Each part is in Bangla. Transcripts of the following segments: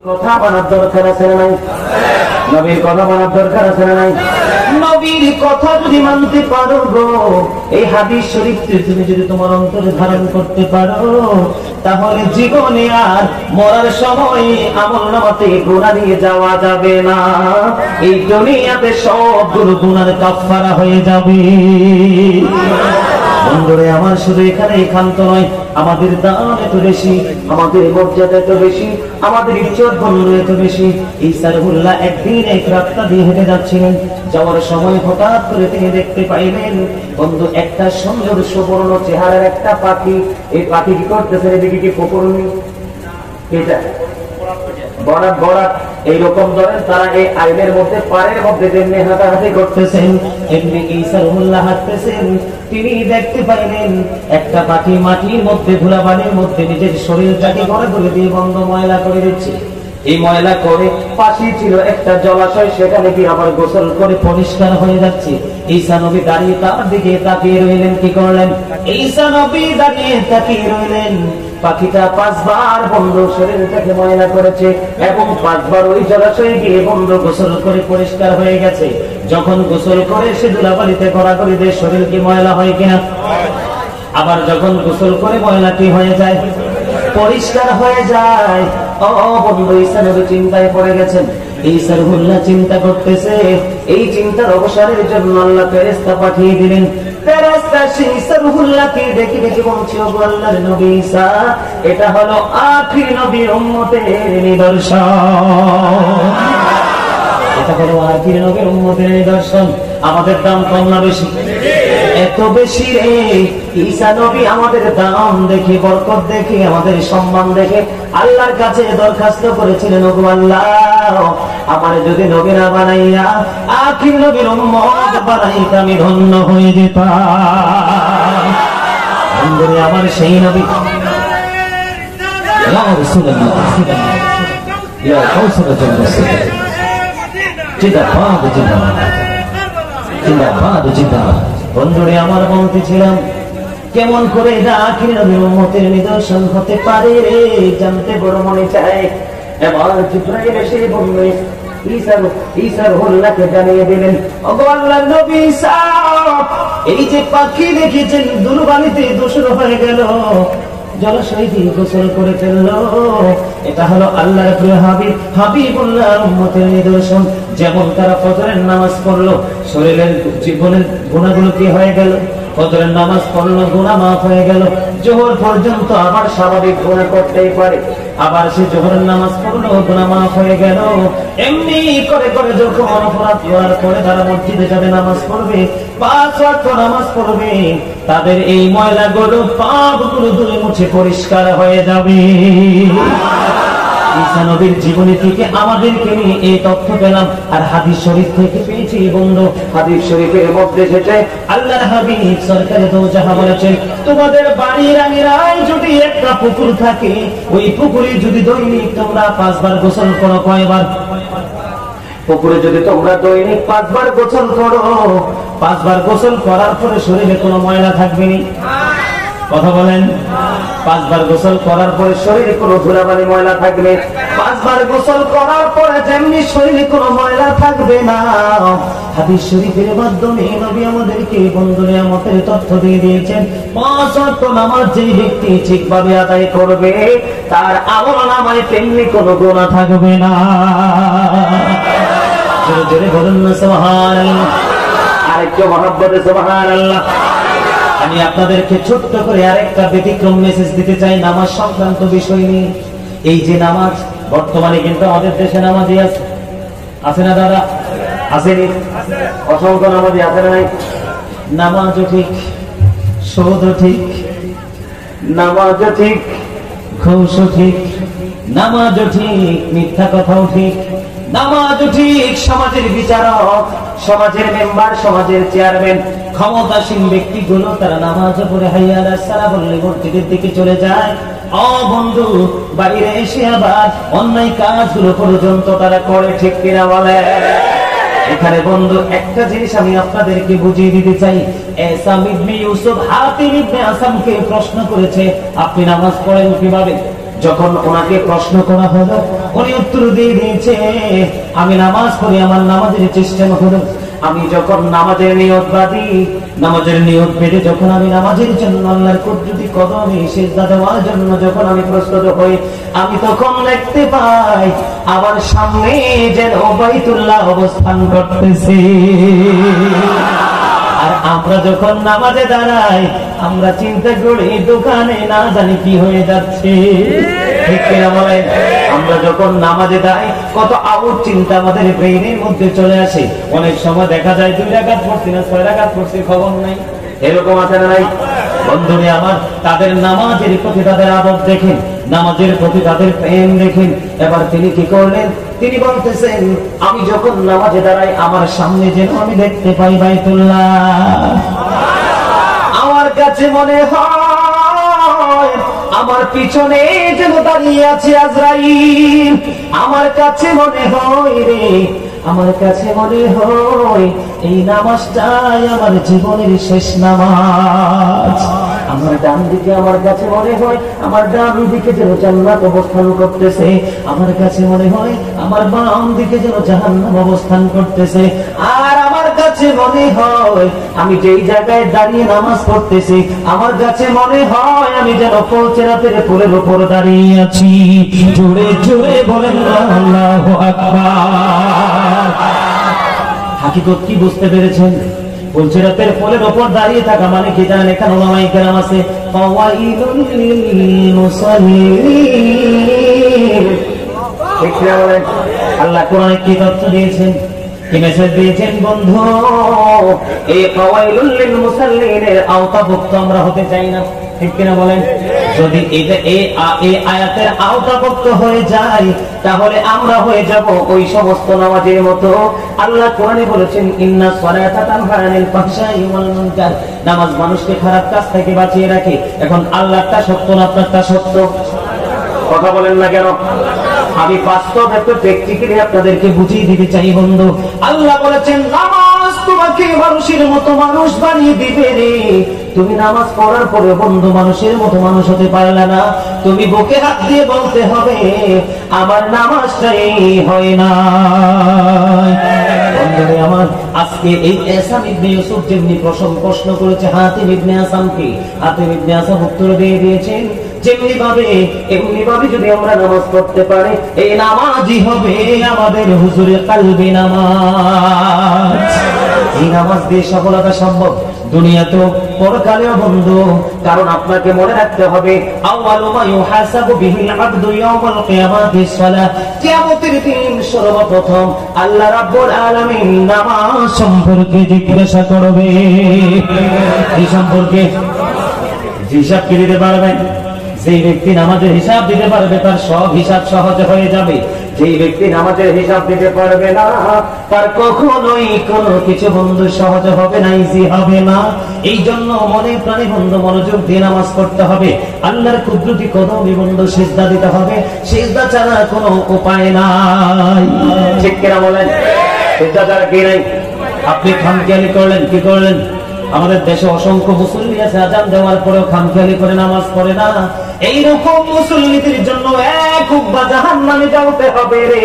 কথা মানার দরকার আছে না নাই? নবীর কথা মানার দরকার আছে না নাই? নবীর কথা যদি মানতে পারো গো, এই হাদিস শরীফ তুমি যদি তোমার অন্তরে ধারণ করতে পারো, তাহলে জীবনে আর মরার সময় আমলনামাতে গুনাহ নিয়ে যাওয়া যাবে না। এই দুনিয়াতে সবগুলো গুনার কাফারা হয়ে যাবে। বন্ধুরে আমার, শুধু এখানে একান্ত নয়, আমাদের দাম এত বেশি, আমাদের মর্যাদা এত বেশি, আমাদের ইজ্জত বন্ধু এত বেশি। ঈসা রুহুল্লাহ একদিন এক রাস্তা দিয়ে হেঁটে যাচ্ছিলেন, যাওয়ার সময় হঠাৎ করে তিনি দেখতে পাইলেন বন্ধু একটা সুন্দর সুবর্ণ চেহারার একটা পাখি। এই পাখি কি করতেছে? এদিকে কি পুকুরনি এটা বরাত বরাত এইরকম ধরেন তারা এই আইনের মধ্যে পাড়ের মধ্যে যেমনি হাঁটাহাঁটি করতেছেন, এমনি ঈসা রুহুল্লাহ হাঁটতেছেন। তিনি দেখতে পাইলেন একটা পাখি মাটির মধ্যে ধুলাবালির মধ্যে নিজের শরীরটাকে গড়ে দিয়ে বন্ধ ময়লা করে দিচ্ছে। এই ময়লা করে পাশে ছিল একটা জলাশয়, সেখানে কি আবার গোসল করে পরিষ্কার হয়ে যাচ্ছে। ঈসা নবী দাঁড়িয়ে তার দিকে তাকিয়ে রইলেন। কি করলেন? ঈসা নবী দাঁড়িয়ে তাকিয়ে রইলেন। পাখিটা 5 বার বন্ধ শরীরটাকে ময়লা করেছে এবং 5 বার ওই জলাশয়ে গিয়ে বন্ধ গোসল করে পরিষ্কার হয়ে গেছে। যখন গোসল করে সে ধুলাবালিতে গড়াগড়ি দিয়ে শরীর কি ময়লা হয় কিনা? আবার যখন গোসল করে ময়লা কি হয়ে যায়? পরিষ্কার হয়ে যায়। ও বন্ধু, ঈসা নবী চিন্তায় পড়ে গেছেন। ঈসা রুহুল্লাহ চিন্তা করতেছে। এই চিন্তার অবসরের জন্য আল্লাহ ফেরেশতা পাঠিয়ে দিলেন। ফেরেশতা ঈসা রুহুল্লাহকে দেখে দেখে বলছে, ও আল্লাহর নবী ঈসা, এটা হলো আখির নবীর উম্মতের নিদর্শন। এটা হলো আখির নবীর উম্মতের নিদর্শন। আমাদের দাম কম না বেশি? এত বেশি রে। ঈসা নবী আমাদের দাম দেখে, বরকত দেখে, আমাদের সম্মান দেখে আল্লাহর কাছে দরখাস্ত করেছিলেন, ওগো আল্লাহ, আমার যদি নবী না বানাইয়া আখির নবীর উম্মত বানাইতে আমি ধন্য হয়ে যেতাম। বন্ধুরে আমার, সেই নবী ইয়া রাসূলুল্লাহ ইয়া কাউসারাত রাসূল জিন্দাবাদ জিন্দাবাদ জিন্দাবাদ জিন্দাবাদ। বন্ধুরে আমার, বলতেছিলাম কেমন করে এটা আখির নবীর উম্মতের নিদর্শন হতে পারে রে, জানতে বড় মনে চায়। এবার জিবরাইল এসে বললেন, ঈসা রুহুল্লাহকে জানিয়ে দিলেন, ওগো আল্লাহর নবী ঈসা, এই যে পাখি দেখেছেন দুর্বালিতে দূষণ হয়ে গেল, জলাশয় দিয়ে গোসল করে ফেললো, এটা হলো আল্লাহর প্রিয় হাবিবুল্লাহর উম্মতের নিদর্শন। যেমন তারা ফজরের নামাজ পড়লো, শরীরের জীবনের গুনাহগুলো কি হয়ে গেল? ফজরের নামাজ পড়লো, গুনাহ মাফ হয়ে গেল। জোহর পর্যন্ত আবার স্বাভাবিক গুনাহ করতেই পারে, আবার সে জোহরের নামাজ পড়লো, গুনাহ মাফ হয়ে গেল। এমনি করে করে যখন অপরাধ করার পরে তারা মসজিদে যাবে, নামাজ পড়বে, 5 ওয়াক্ত নামাজ পড়বে, তাদের এই ময়লাগুলো পাপগুলো ধুয়ে মুছে পরিষ্কার হয়ে যাবে। ঈসা নবীর জীবনী থেকে আমাদেরকে নিয়ে এই তথ্য পেলাম। আর হাদিস শরীফ থেকে পেয়েছি বন্ধু। হাদিস শরীফের মধ্যে এসেছে আল্লাহর হাবিব সরকারে দো জাহান বলেছেন, তোমাদের বাড়ির আঙিনায় যদি একটা পুকুর থাকে, ওই পুকুরে যদি দৈনিক তোমরা 5 বার গোসল করো, কয়বার? পুকুরে যদি তোমরা দৈনিক 5 বার গোসল করো, 5 বার গোসল করার পরে শরীরে কোনো ময়লা থাকবে না? কথা বলেন। 5 বার গোসল করার পরে শরীরে কোনো ধুলাবালি ময়লা থাকবে? 5 বার গোসল করার পরে যেমনি শরীরে কোনো ময়লা থাকবে না। হাদিস শরীফের মাধ্যমে নবী আমাদেরকে বন্ধু নিয়ামতের তথ্য দিয়ে দিয়েছেন। 5 ওয়াক্ত নামাজ যে ব্যক্তি ঠিকভাবে আদায় করবে, তার আমলনামায় তেমনি কোনো গুনাহ থাকবে না। জোরে জোরে বলুন না সুবহানাল্লাহ। আরেকটু মহব্বতে সুবহানাল্লাহ। আমি আপনাদেরকে ছোট্ট করে আরেকটা ব্যতিক্রম মেসেজ দিতে চাই নামাজ সংক্রান্ত বিষয় নিয়ে। এই যে নামাজ, বর্তমানে কিন্তু আমাদের দেশে নামাজি আছে না দাদা? আসেনি? অসংখ্য নামাজি আছে না নাই? নামাজও ঠিক, সুদও ঠিক, নামাজও ঠিক, ঘুষও ঠিক, নামাজও ঠিক, মিথ্যা কথাও ঠিক, নামাজও ঠিক। সমাজের বিচারক, সমাজের মেম্বার, সমাজের চেয়ারম্যান, ক্ষমতাসীন ব্যক্তিগুলো তারা নামাজ পড়ে হাইয়া আলাস সালাহ বললে মসজিদের দিকে চলে যায়। ও বন্ধু, বাইরে এসে আবার অন্যায় কাজগুলো পর্যন্ত তারা করে, ঠিক কিনা বলে? এখানে বন্ধু একটা জিনিস আমি আপনাদেরকে বুঝিয়ে দিতে চাই। ইসমাঈল ইবনে ইউসুফ হাতিম ইবনে আসামকে প্রশ্ন করেছে, আপনি নামাজ পড়েন কিভাবে? যখন ওনাকে প্রশ্ন করা হলো উনি উত্তর দিয়ে দিয়েছে, আমি নামাজ পড়ি, আমার নামাজের সিস্টেম হলো আমি যখন নামাজের নিয়ত বাঁধি, নামাজের নিয়ত বেঁধে যখন আমি নামাজের জন্য আল্লাহর কুদরতি কদমে সিজদা দেওয়ার জন্য যখন আমি প্রস্তুত হই, আমি তখন দেখতে পাই আমার সামনে যেন বাইতুল্লাহ অবস্থান করতেছে। আর আমরা যখন নামাজে দাঁড়াই আমরা চিন্তা করি দোকানে না জানি কি হয়ে যাচ্ছে, ঠিক কিনা বলেন? আমরা যখন নামাজে দাঁড়াই কত আউট চিন্তা আমাদের ব্রেইনের মধ্যে চলে আসে। অনেক সময় দেখা যায় 2 রাকাত পড়ছি না 6 রাকাত পড়ছি, খবর নাই, এরকম আছে না নাই? বন্ধুরে আমার, তাদের নামাজের প্রতি তাদের আদব দেখেন, নামাজের প্রতি তাদের প্রেম দেখেন। এবার তিনি কি করলেন? তিনি বলতেছেন, আমি যখন নামাজে দাঁড়াই আমার সামনে যেন আমি দেখতে পাই বাইতুল্লাহ। আমার কাছে মনে হয় আমার পিছনে যেন দাঁড়িয়ে আছে আজরাইল। আমার কাছে মনে হয় রে, আমার কাছে মনে হয় এই নামাজটাই আমার জীবনের শেষ নামাজ। আমার ডান দিকে আমার কাছে মনে হয় আমার ডান দিকে যেন জান্নাত অবস্থান করতেছে, আমার কাছে মনে হয় আমার বাম দিকে যেন জাহান্নাম অবস্থান করতেছে। আর আমার কাছে মনে হয় আমি যেই জায়গায় দাঁড়িয়ে নামাজ পড়তেছি আমার কাছে মনে হয় আমি যেন ফুলচেরাতের ফুলের উপর দাঁড়িয়ে আছি। জোরে জোরে বলেন আল্লাহু আকবার। হাকিকত কি বুঝতে পেরেছেন? ফুলচেরাতের ফুলের উপর দাঁড়িয়ে থাকা মানে কি জানেন? এখানে উলামায়ে কেরাম আছে, ফাওয়াইলুল লিল মুসাল্লিন। ঠিক না বলেন? আল্লাহ কোরআনে কি তথ্য দিয়েছেন, কি মেসেজ দিয়েছেন বন্ধু? এই ফাওয়াইলুল লিল মুসাল্লিনের আওতাভুক্ত আমরা হতে চাই না, ঠিক কিনা বলেন? যদি এই আয়াতের আওতাভুক্ত হয়ে যায় তাহলে আমরা হয়ে যাব ওই সমস্ত নামাজের মতো। আল্লাহ কোরআনে বলেছেন, ইন্নাস সালাতা তানহা আনিল ফাহশাই ওয়াল মুনকার, নামাজ মানুষকে খারাপ কাজ থেকে বাঁচিয়ে রাখে। এখন আল্লাহটা সত্য না আপনারটা সত্য? কথা বলেন না কেন? আমি বাস্তব একটা প্র্যাকটিক্যালি আপনাদেরকে বুঝিয়ে দিতে চাই বন্ধু। আল্লাহ বলেছেন নামাজ তোমাকে মানুষের মতো মানুষ বানিয়ে দিবে রে। তুমি নামাজ পড়ার পরে বন্ধু মানুষের মতো মানুষ হতে পারলে না, তুমি বুকে হাত দিয়ে বলতে হবে আমার নামাজটাই হয় না। বন্ধুরে আমার, আজকে এই আসাম ইবনে ইউসুফ যেমনি প্রশ্ন করেছে হাতিম ইবনে আসামকে, হাতিম ইবনে আসাম উত্তর দিয়ে দিয়েছেন যেমনি ভাবে এমনি ভাবে যদি আমরা নামাজ পড়তে পারি এই নামাজই হবে আমাদের হুজুরে কালবি নামাজ। এই নামাজ দিয়ে সফলতা সম্ভব দুনিয়াতেও পরকালেও বন্ধু। কারণ আপনাকে মনে রাখতে হবে আউয়ালু মা ইউহাসাবু বিহিল আবদু ইয়াউমাল কিয়ামাতিস সালাহ, কিয়ামতের দিন সর্বপ্রথম আল্লাহ রাব্বুল আলামিন নামাজ সম্পর্কে জিজ্ঞাসা করবে। এই সম্পর্কে হিসাব কি দিতে পারবেন? যে ব্যক্তি নামাজের হিসাব দিতে পারবে তার সব হিসাব সহজ হয়ে যাবে। যে ব্যক্তি নামাজের হিসাব দিতে পারবে না তার কখনোই কোনো কিছু বন্ধু সহজ হবে না, ইজি হবে না। এই জন্য মনে প্রাণে বন্ধু মনোযোগ দিয়ে নামাজ পড়তে হবে। আল্লাহর কুদরতি কদমে বন্ধু সিজদা দিতে হবে, সিজদা ছাড়া কোনো উপায় নাই। ঠিক কিনা বলেন? সিজদা ছাড়া কি নাই? আপনি খামখেয়ালি করলেন, কি করলেন? আমাদের দেশে অসংখ্য মুসল্লি আছে আজান দেওয়ার পরেও খামখেয়ালি করে নামাজ পড়ে না। এইরকম মুসল্লিদের জন্য এক হুব্বা জাহান্নামে যাওয়াতে হবে রে।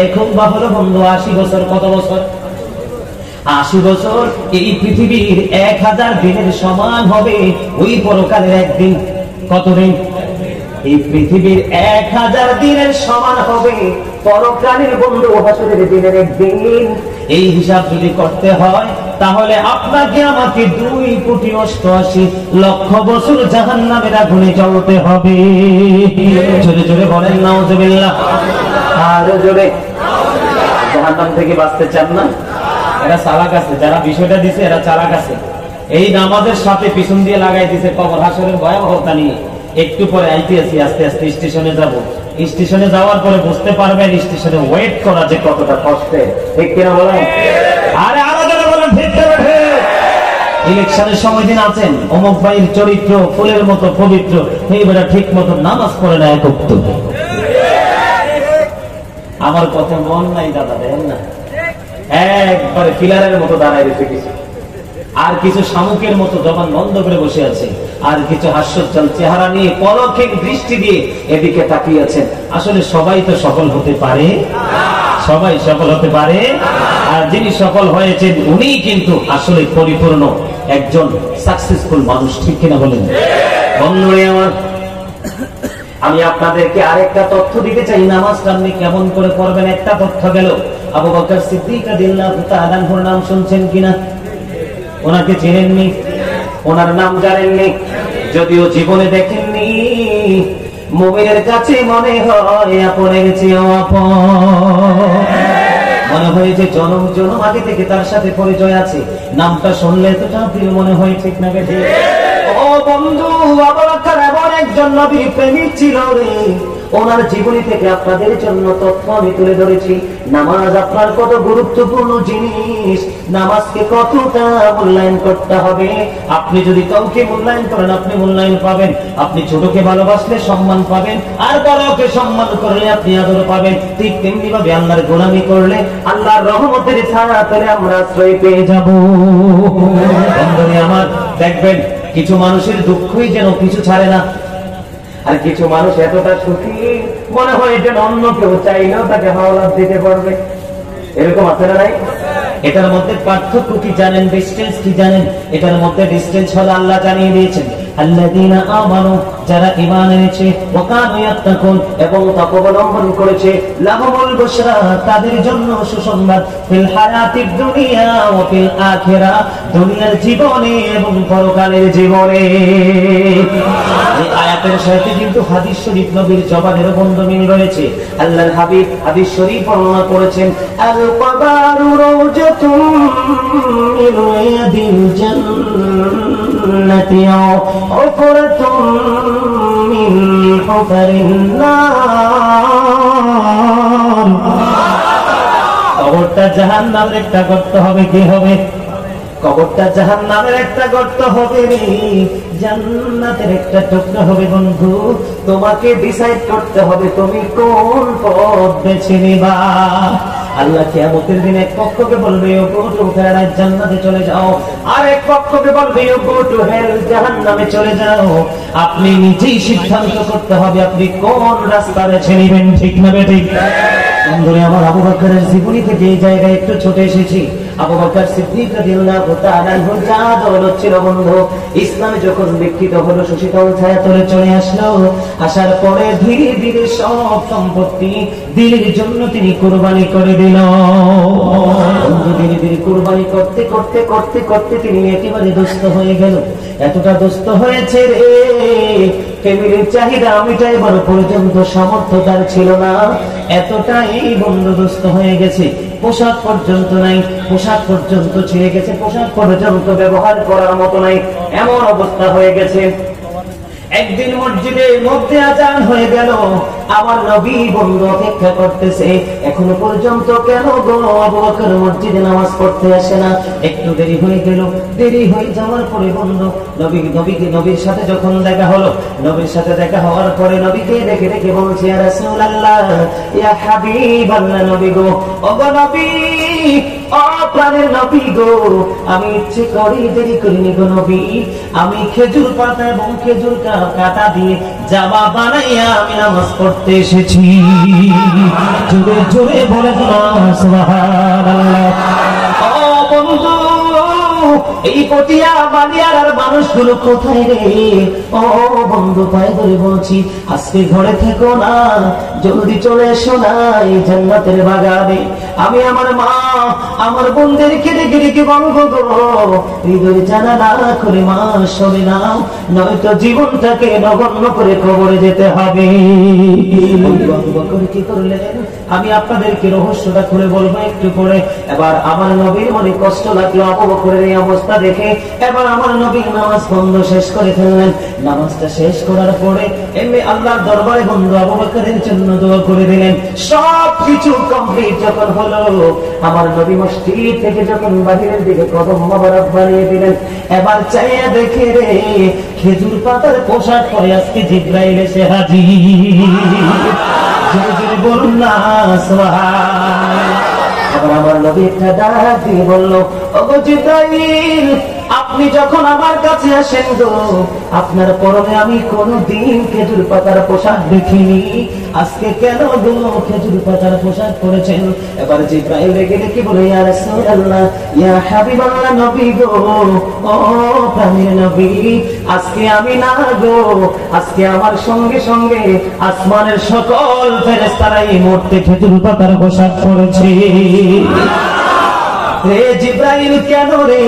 এক হুব্বা হলো বন্ধু 80 বছর। কত বছর? 80 বছর। এই পৃথিবীর 1000 দিনের সমান হবে ওই পরকালের একদিন। কত দিন? এই পৃথিবীর 1000 দিনের সমান হবে পরকালের বন্ধু হাসরের দিনের একদিন। এই হিসাব যদি করতে হয় তাহলে আপনাকে আমাকে 2,88,00,000 বছর জাহান্নামের আগুনে জ্বলতে হবে। জোরে জোরে বলেন নাউজুবিল্লাহ। আরো জোরে। জাহান্নাম থেকে বাঁচতে চান না? এরা চালাক আছে, যারা বিষয়টা দিছে এরা চালাক আছে। এই নামাজের সাথে পিছন দিয়ে লাগাই দিছে কবর হাসরের ভয়াবহতা নিয়ে। একটু পরে আইতেছি, আস্তে আস্তে স্টেশনে যাব। স্টেশনে যাওয়ার পরে বুঝতে পারবেন স্টেশনে ওয়েট করা যে কতটা কষ্টের। ঠিক কিনা বলেন? আরে আরো যারা বলেন ঠিক করে। ইলেকশনের সময় দিন আছেন অমুক ভাইয়ের চরিত্র ফুলের মতো পবিত্র, এইবারে ঠিক মতো নামাজ পড়ে না এক ওয়াক্ত। আমার কথা মন নাই দাদা, দেখেন না একবারে ফিলারের মতো দাঁড়ায় রয়েছে কিছু। আর কিছু শামুকের মতো জবান বন্ধ করে বসে আছে, আর কিছু হাস্যোজ্জ্বল চেহারা নিয়ে পলকের দৃষ্টি দিয়ে এদিকে তাকিয়ে আছেন। আসলে সবাই তো সফল হতে পারে, সবাই সফল হতে পারে। আর যিনি সফল হয়েছেন উনি কিন্তু আসলে পরিপূর্ণ একজন সাকসেসফুল মানুষ, ঠিক কিনা বলেন? বন্ধুরে আমার, আমি আপনাদেরকে আরেকটা তথ্য দিতে চাই। নামাজটা আপনি কেমন করে পড়বেন একটা তথ্য গেল। আবু বকর সিদ্দিক রাদিয়াল্লাহু তাআলা আনহুর নাম শুনছেন কিনা? ওনাকে চেনেননি? ওনার নাম জানেননি? যদিও জীবনে দেখেননি, মুমিনের কাছে মনে হয় আপনের চেয়েও আপন। মনে হয় যে জনম জনম আগে থেকে তার সাথে পরিচয় আছে। নামটা শুনলে তো প্রিয় মনে হয়, ঠিক না বেঠিক? ও বন্ধু, আবু বকর এমন একজন নবীর প্রেমিক ছিল রে। ওনার জীবনী থেকে আপনাদের জন্য তথ্য আমি তুলে ধরেছি। নামাজ আপনার কত গুরুত্বপূর্ণ জিনিস, নামাজকে কতটা মূল্যায়ন করতে হবে। আপনি যদি কাউকে মূল্যায়ন করেন আপনি মূল্যায়ন পাবেন। আপনি ছোটকে ভালোবাসলে সম্মান পাবেন, আর বড়কে সম্মান করলে আপনি আদর পাবেন। ঠিক তেমনি ভাবে আল্লাহর গোলামি করলে আল্লাহর রহমতের ছায়া তলে আমরা আশ্রয় পেয়ে যাব। বন্ধুরা আমার, দেখবেন কিছু মানুষের দুঃখই যেন কিছু ছাড়ে না, আর কিছু মানুষ এতটা সুখী মনে হয় যেন অন্য কেউ চাইলেও তাকে হাওলাত দিতে পারবে। এরকম আছে না নাই? এটার মধ্যে পার্থক্য কি জানেন? ডিসটেন্স কি জানেন? এটার মধ্যে ডিসটেন্স হলো আল্লাহ জানিয়ে দিয়েছেন, আল্লাযীনা আমানু, যারা ঈমান এনেছে, ওয়া কানু ইয়াত্তাকুন, এবং তাকওয়া অবলম্বন করেছে, লাহুমুল বুশরা, তাদের জন্য সুসংবাদ, ফিল হায়াতিদ দুনিয়া ওয়া ফিল আখিরা, দুনিয়ার জীবনে এবং পরকালের জীবনে। এই আয়াতের সাথে কিন্তু হাদিস শরীফ নবীর জবানের বন্ধ মিল রয়েছে। আল্লাহর হাবিব হাদিস শরীফ বর্ণনা করেছেন, আল কবারু রাওজাতুম মিন রিয়াদিল জান্নাতি হুফরাতুম মিন হুফারিন নার। কবরটা জাহান্নামের একটা গর্ত হবে। কি হবে? কবরটা জাহান্নামের একটা গর্ত হবে রে, জান্নাতের একটা টুকরা হবে। বন্ধু, তোমাকে ডিসাইড করতে হবে তুমি কোন পথ বেছে নিবা। আল্লাহ কিয়ামতের দিনে এক পক্ষকে বলবে ইউ গো টু প্যারাডাইস, জান্নাতে চলে যাও, আর এক পক্ষকে বলবে ইউ গো টু হেল, জাহান্নামে চলে যাও। আপনি নিজেই সিদ্ধান্ত করতে হবে আপনি কোন রাস্তা বেছে নেবেন, ঠিক না বেঠিক? বন্ধুরা আমার, আবু বকরের জীবনী থেকে এই জায়গায় একটু ছোটে এসেছি। আবু বকর সিদ্দিক রাদিয়াল্লাহু তাআলা আনহু যা দৌলত ছিল বন্ধু, ইসলামে যখন বিকৃত হলো, শোষিতল ছায়াতলে চলে আসলো, আসার পরে ধীরে ধীরে সব সম্পত্তি দিনের জন্য তিনি কুরবানি করে দিল। বন্ধু, ধীরে ধীরে কুরবানি করতে করতে করতে করতে তিনি একেবারে দুস্থ হয়ে গেল। এতটা দুস্থ হয়েছে রে, ফ্যামিলির চাহিদা মিটাইবার পর্যন্ত সামর্থ্য তার ছিল না। এতটাই বন্ধুদুস্থ হয়ে গেছে, পোশাক পর্যন্ত নাই, পোশাক পর্যন্ত ছিঁড়ে গেছে, পোশাক পর্যন্ত ব্যবহার করার মতো নাই, এমন অবস্থা হয়ে গেছে। একদিন মসজিদের মধ্যে আজান হয়ে গেল, আমার নবী বন্ধু অপেক্ষা করতেছে, এখনো পর্যন্ত কেন গো আবু বকর মসজিদে নামাজ পড়তে আসে না? একটু দেরি হয়ে গেল। দেরি হয়ে যাওয়ার পরে বন্ধু নবীর সাথে যখন দেখা হলো, নবীর সাথে দেখা হওয়ার পরে নবীকে দেখে দেখে বলছে, ইয়া রাসূলুল্লাহ, ইয়া হাবিবাল্লাহ, নবী গো, ও গো নবী, ও প্রাণের নবী গো, আমি ইচ্ছে করি দেরি করিনি গো নবী, আমি খেজুর পাতা এবং খেজুর কাটা দিয়ে জামা বানাইয়া আমি নামাজ পড়তে এসেছি। জোরে জোরে বলে সুবহানাল্লাহ। ও বন্ধু, এই পটিয়া বালিয়ার মানুষগুলো কোথায় রে? ও বন্ধু, পায়ে ধরে বলছি, আজকে ঘরে থেকো না, জলদি চলে এসো না এই জান্নাতের বাগানে। আমি আমার মা আমার বোনদেরকে ডেকে ডেকে বলবো গো, হৃদয় জানালা করে মা শোনে না, নয়তো জীবনটাকে নগণ্য করে কবরে যেতে হবে। আবু বকর কি করলেন? আমি আপনাদেরকে রহস্যটা খুলে বলবো একটু করে। এবার আমার নবীর মনে কষ্ট লাগলো আবু বকরের এই অবস্থা দেখে। এবার আমার নবী নামাজ বন্ধ শেষ করে ফেললেন। নামাজটা শেষ করার পরে এমনি আল্লাহর দরবারে বন্ধু আবু বকরের জন্য দোয়া করে দিলেন। সব কিছু কমপ্লিট যখন হলো, আমার নবী মসজিদ থেকে যখন বাহিরের দিকে কদম মোবারক বাড়িয়ে দিলেন, এবার চাইয়া দেখে রে, খেজুর পাতার পোশাক পরে আজকে জিবরাইল এসে হাজির। বলুন না সুবহানাল্লাহ। এবার আমার নবী একটা ডাক দিয়ে বলল, ওগো জিবরাইল, আপনি যখন আমার কাছে আসেন গো, আপনার পরনে আমি কোনদিন খেজুর পাতার পোশাক দেখিনি, আজকে কেন গো খেজুর পাতার পোশাক পরেছেন? এবার জিব্রাইল রেগে ডেকে বলে, ইয়া রাসূলুল্লাহ, ইয়া হাবিবাল্লাহ, নবী গো, ও প্রাণের নবী, আজকে আমি না গো, আজকে আমার সঙ্গে সঙ্গে আসমানের সকল ফেরেশতারা এই মুহূর্তে খেজুর পাতার পোশাক পরেছে। রে জিব্রাইল, কেন রে?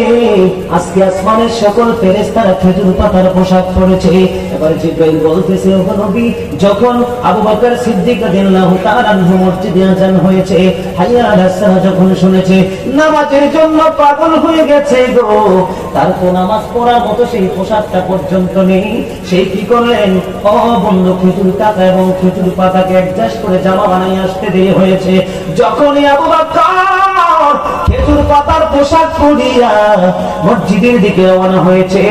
আজকে আসমানের সকল ফেরেশতারা খেজুর পাতার পোশাক পরেছে। এবার জিব্রাইল বলতেছে, ও নবী, যখন আবু বকর সিদ্দিক রাদিয়াল্লাহু তাআলা আনহু মসজিদে আযান হয়েছে, হাইয়া আলাস সালাহ যখন শুনেছে, নামাজের জন্য পাগল হয়ে গেছে গো, তার তো নামাজ পড়ার মতো সেই পোশাকটা পর্যন্ত নেই। সেই কি করলেন? ও বন্ধু, খেজুর পাতা এবং খেজুর পাতাকে অ্যাডজাস্ট করে জামা বানিয়ে আসতে দেরি হয়েছে। যখনই আবু বকর খেজুর পাতার পোশাক পরিয়া মসজিদের দিকে রওনা হয়েছে,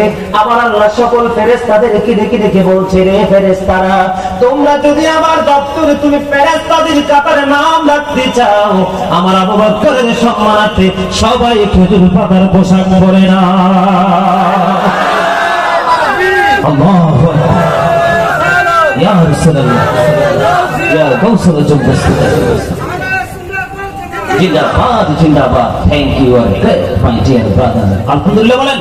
আমার আল্লাহ সকল ফেরেশতাদেরকে ডেকে ডেকে বলছে, রে ফেরেশতারা, তোমরা যদি আমার দপ্তরে তুমি ফেরেশতাদের কাতারে নাম রাখতে চাও, আমার আবু বকরের সম্মানার্থে সবাই খেজুর পাতার পোশাক পরে না। আল্লাহু আকবার। ইয়া রাসূলুল্লাহ, ইয়া গাউসুল জুববাস, জিন্দাবাদ জিন্দাবাদ। থ্যাংক ইউ, আর গ্রেট মাই ডিয়ার ব্রাদার। আলহামদুলিল্লাহ বলেন।